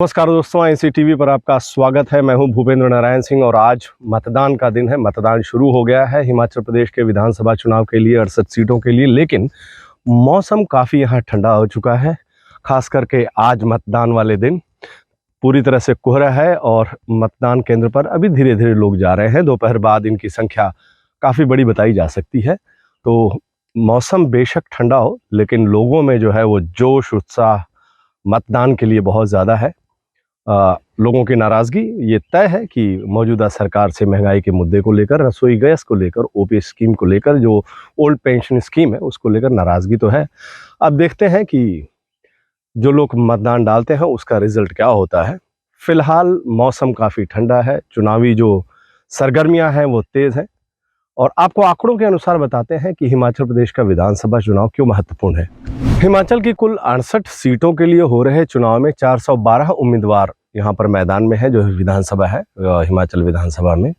नमस्कार दोस्तों, एनसीटीवी पर आपका स्वागत है। मैं हूं भूपेंद्र नारायण सिंह और आज मतदान का दिन है। मतदान शुरू हो गया है हिमाचल प्रदेश के विधानसभा चुनाव के लिए 68 सीटों के लिए, लेकिन मौसम काफ़ी यहाँ ठंडा हो चुका है। खास करके आज मतदान वाले दिन पूरी तरह से कोहरा है और मतदान केंद्र पर अभी धीरे धीरे लोग जा रहे हैं। दोपहर बाद इनकी संख्या काफ़ी बड़ी बताई जा सकती है। तो मौसम बेशक ठंडा हो, लेकिन लोगों में जो है वो जोश उत्साह मतदान के लिए बहुत ज़्यादा है। लोगों की नाराज़गी ये तय है कि मौजूदा सरकार से महंगाई के मुद्दे को लेकर, रसोई गैस को लेकर, ओपीएस स्कीम को लेकर, जो ओल्ड पेंशन स्कीम है उसको लेकर नाराज़गी तो है। अब देखते हैं कि जो लोग मतदान डालते हैं उसका रिजल्ट क्या होता है। फिलहाल मौसम काफ़ी ठंडा है, चुनावी जो सरगर्मियां हैं वो तेज़ हैं और आपको आंकड़ों के अनुसार बताते हैं कि हिमाचल प्रदेश का विधानसभा चुनाव क्यों महत्वपूर्ण है। हिमाचल की कुल 68 सीटों के लिए हो रहे चुनाव में 412 उम्मीदवार यहाँ पर मैदान में है, जो विधानसभा है हिमाचल विधानसभा में,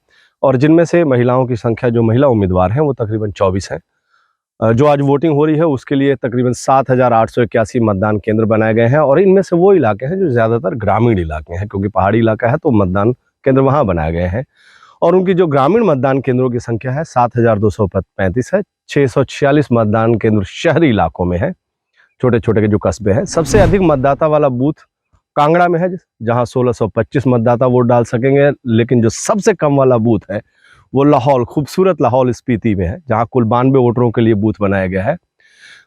और जिनमें से महिलाओं की संख्या, जो महिला उम्मीदवार हैं वो तकरीबन 24 हैं। जो आज वोटिंग हो रही है उसके लिए तकरीबन 7,881 मतदान केंद्र बनाए गए हैं और इनमें से वो इलाके हैं जो ज़्यादातर ग्रामीण इलाके हैं, क्योंकि पहाड़ी इलाका है तो मतदान केंद्र वहाँ बनाए गए हैं। और उनकी जो ग्रामीण मतदान केंद्रों की संख्या है 7,235 है। 646 मतदान केंद्र शहरी इलाकों में है, छोटे छोटे के जो कस्बे हैं। सबसे अधिक मतदाता वाला बूथ कांगड़ा में है, जहां 1625 मतदाता वोट डाल सकेंगे, लेकिन जो सबसे कम वाला बूथ है वो लाहौल, खूबसूरत लाहौल स्पीति में है, जहां कुल 92 वोटरों के लिए बूथ बनाया गया है।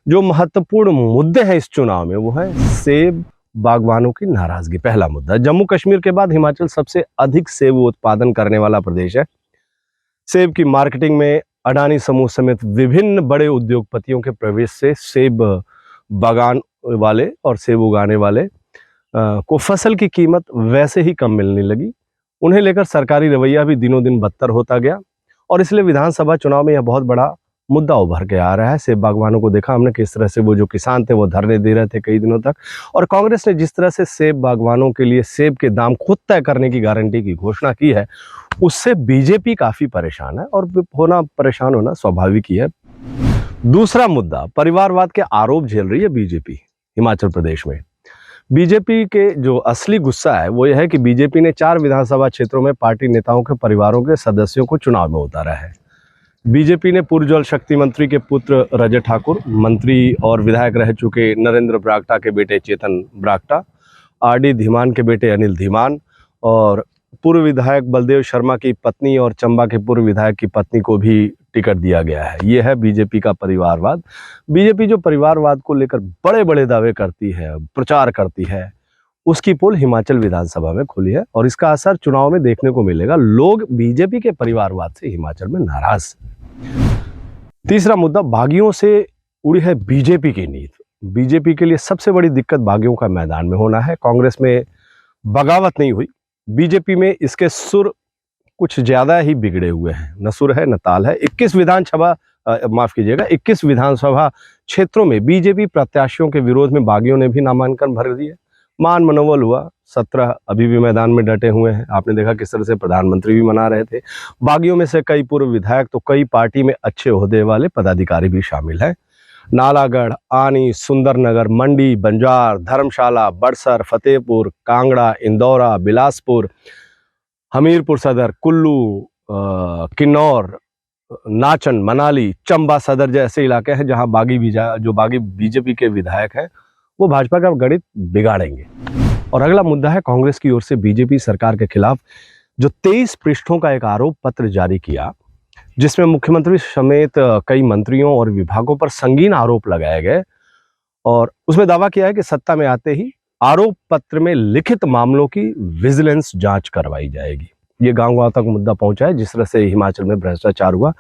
जो महत्वपूर्ण मुद्दे हैं इस चुनाव में वो है सेब बागवानों की नाराजगी, पहला मुद्दा। जम्मू कश्मीर के बाद हिमाचल सबसे अधिक सेब उत्पादन करने वाला प्रदेश है। सेब की मार्केटिंग में अडानी समूह समेत विभिन्न बड़े उद्योगपतियों के प्रवेश से सेब बागान वाले और सेब उगाने वाले को फसल की कीमत वैसे ही कम मिलने लगी। उन्हें लेकर सरकारी रवैया भी दिनों दिन बदतर होता गया और इसलिए विधानसभा चुनाव में यह बहुत बड़ा मुद्दा उभर के आ रहा है। सेब बागवानों को देखा हमने किस तरह से वो जो किसान थे वो धरने दे रहे थे कई दिनों तक, और कांग्रेस ने जिस तरह से सेब बागवानों के लिए सेब के दाम खुद तय करने की गारंटी की घोषणा की है, उससे बीजेपी काफी परेशान है और परेशान होना स्वाभाविक ही है। दूसरा मुद्दा, परिवारवाद के आरोप झेल रही है बीजेपी हिमाचल प्रदेश में। बीजेपी के जो असली गुस्सा है वो यह है कि बीजेपी ने 4 विधानसभा क्षेत्रों में पार्टी नेताओं के परिवारों के सदस्यों को चुनाव में उतारा है। बीजेपी ने पूर्व जल शक्ति मंत्री के पुत्र रजत ठाकुर, मंत्री और विधायक रह चुके नरेंद्र बरागटा के बेटे चेतन बरागटा, आरडी धीमान के बेटे अनिल धीमान और पूर्व विधायक बलदेव शर्मा की पत्नी और चंबा के पूर्व विधायक की पत्नी को भी टिकट दिया गया है। ये है बीजेपी का परिवारवाद। बीजेपी जो परिवारवाद को लेकर बड़े बड़े दावे करती है, प्रचार करती है, उसकी पोल हिमाचल विधानसभा में खुली है और इसका असर चुनाव में देखने को मिलेगा। लोग बीजेपी के परिवारवाद से हिमाचल में नाराज। तीसरा मुद्दा, बागियों से उड़ी है बीजेपी की नींद। बीजेपी के लिए सबसे बड़ी दिक्कत बागियों का मैदान में होना है। कांग्रेस में बगावत नहीं हुई, बीजेपी में इसके सुर कुछ ज्यादा ही बिगड़े हुए हैं। न सुर है न ताल है। 21 विधानसभा क्षेत्रों में बीजेपी प्रत्याशियों के विरोध में बागियों ने भी नामांकन भर दिए। मान मनोबल हुआ, 17 अभी भी मैदान में डटे हुए हैं। आपने देखा किस तरह से प्रधानमंत्री भी मना रहे थे। बागियों में से कई पूर्व विधायक तो कई पार्टी में अच्छे ओहदे वाले पदाधिकारी भी शामिल हैं। नालागढ़, आनी, सुंदरनगर, मंडी, बंजार, धर्मशाला, बड़सर, फतेहपुर, कांगड़ा, इंदौरा, बिलासपुर, हमीरपुर सदर, कुल्लू, किन्नौर, नाचन, मनाली, चंबा सदर जैसे इलाके हैं जहां बागी बीजेपी के विधायक हैं वो भाजपा का गणित बिगाड़ेंगे। और अगला मुद्दा है कांग्रेस की ओर से बीजेपी सरकार के खिलाफ जो 23 पृष्ठों का एक आरोप पत्र जारी किया, जिसमें मुख्यमंत्री समेत कई मंत्रियों और विभागों पर संगीन आरोप लगाए गए और उसमें दावा किया है कि सत्ता में आते ही आरोप पत्र में लिखित मामलों की विजिलेंस जांच करवाई जाएगी। ये गांव-गांव तक मुद्दा पहुंचा है जिस तरह से हिमाचल में भ्रष्टाचार हुआ।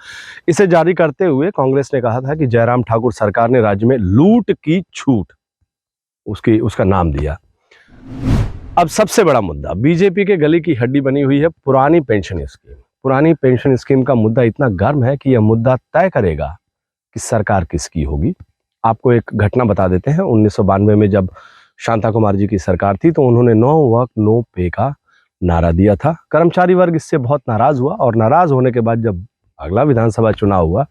इसे जारी करते हुए कांग्रेस ने कहा था कि जयराम ठाकुर सरकार ने राज्य में लूट की छूट उसका नाम दिया। अब सबसे बड़ा मुद्दा, बीजेपी के गले की हड्डी बनी हुई है पुरानी पेंशन स्कीम। पुरानी पेंशन स्कीम का मुद्दा इतना गर्म है कि यह मुद्दा तय करेगा कि सरकार किसकी होगी। आपको एक घटना बता देते हैं। 1992 में जब शांता कुमार जी की सरकार थी तो उन्होंने नो वर्क नो पे का नारा दिया था। कर्मचारी वर्ग इससे बहुत नाराज हुआ और नाराज होने के बाद जब अगला विधानसभा चुनाव हुआ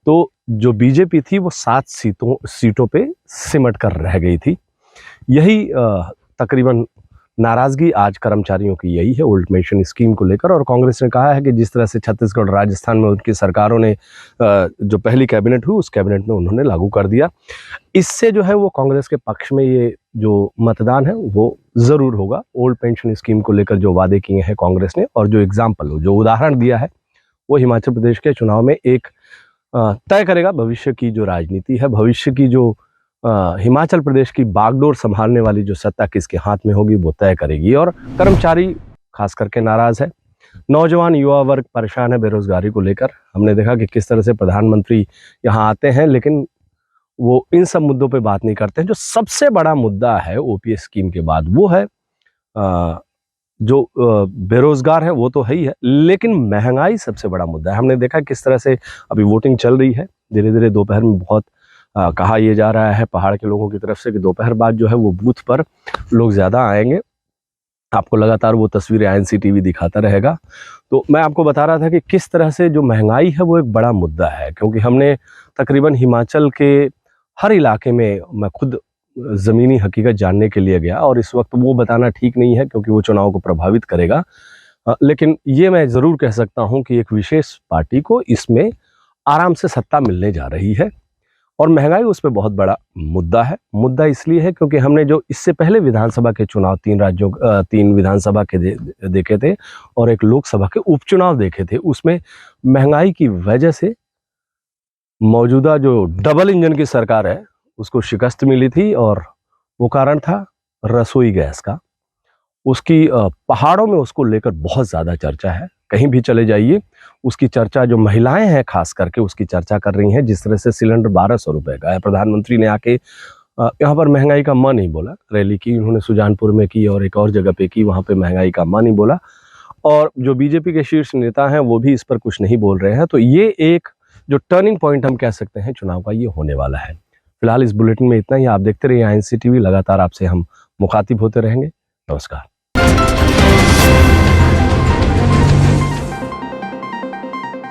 तो जो बीजेपी थी वो 7 सीटों पे सिमट कर रह गई थी। यही तकरीबन नाराजगी आज कर्मचारियों की यही है ओल्ड पेंशन स्कीम को लेकर। और कांग्रेस ने कहा है कि जिस तरह से छत्तीसगढ़ राजस्थान में उनकी सरकारों ने जो पहली कैबिनेट हुई उस कैबिनेट में उन्होंने लागू कर दिया, इससे जो है वो कांग्रेस के पक्ष में ये जो मतदान है वो ज़रूर होगा। ओल्ड पेंशन स्कीम को लेकर जो वादे किए हैं कांग्रेस ने और जो एग्जाम्पल जो उदाहरण दिया है वो हिमाचल प्रदेश के चुनाव में एक तय करेगा भविष्य की जो राजनीति है, भविष्य की जो हिमाचल प्रदेश की बागडोर संभालने वाली जो सत्ता किसके हाथ में होगी वो तय करेगी। और कर्मचारी खास करके नाराज है, नौजवान युवा वर्ग परेशान है बेरोजगारी को लेकर। हमने देखा कि किस तरह से प्रधानमंत्री यहाँ आते हैं लेकिन वो इन सब मुद्दों पे बात नहीं करते हैं। जो सबसे बड़ा मुद्दा है ओपीएस स्कीम के बाद वो है जो बेरोजगार है वो तो है ही है, लेकिन महंगाई सबसे बड़ा मुद्दा है। हमने देखा किस तरह से अभी वोटिंग चल रही है, धीरे धीरे दोपहर में बहुत कहा यह जा रहा है पहाड़ के लोगों की तरफ से कि दोपहर बाद जो है वो बूथ पर लोग ज़्यादा आएंगे। आपको लगातार वो तस्वीरें INC-TV दिखाता रहेगा। तो मैं आपको बता रहा था कि किस तरह से जो महंगाई है वो एक बड़ा मुद्दा है, क्योंकि हमने तकरीबन हिमाचल के हर इलाके में, मैं खुद ज़मीनी हकीकत जानने के लिए गया और इस वक्त वो बताना ठीक नहीं है क्योंकि वो चुनाव को प्रभावित करेगा। लेकिन ये मैं ज़रूर कह सकता हूँ कि एक विशेष पार्टी को इसमें आराम से सत्ता मिलने जा रही है और महंगाई उस पर बहुत बड़ा मुद्दा है। मुद्दा इसलिए है क्योंकि हमने जो इससे पहले विधानसभा के चुनाव 3 विधानसभा के देखे थे और एक लोकसभा के उपचुनाव देखे थे, उसमें महंगाई की वजह से मौजूदा जो डबल इंजन की सरकार है उसको शिकस्त मिली थी और वो कारण था रसोई गैस का। उसकी पहाड़ों में उसको लेकर बहुत ज़्यादा चर्चा है, कहीं भी चले जाइए उसकी चर्चा, जो महिलाएं हैं खास करके उसकी चर्चा कर रही हैं। जिस तरह से सिलेंडर 1200 रुपये का है, प्रधानमंत्री ने आके यहाँ पर महंगाई का मां नहीं बोला, रैली की उन्होंने सुजानपुर में की और एक और जगह पे की, वहाँ पे महंगाई का मां नहीं बोला और जो बीजेपी के शीर्ष नेता हैं वो भी इस पर कुछ नहीं बोल रहे हैं। तो ये एक जो टर्निंग पॉइंट हम कह सकते हैं चुनाव का, ये होने वाला है। फिलहाल इस बुलेटिन में इतना ही। आप देखते रहिए INC-TV, लगातार आपसे हम मुखातिब होते रहेंगे। नमस्कार।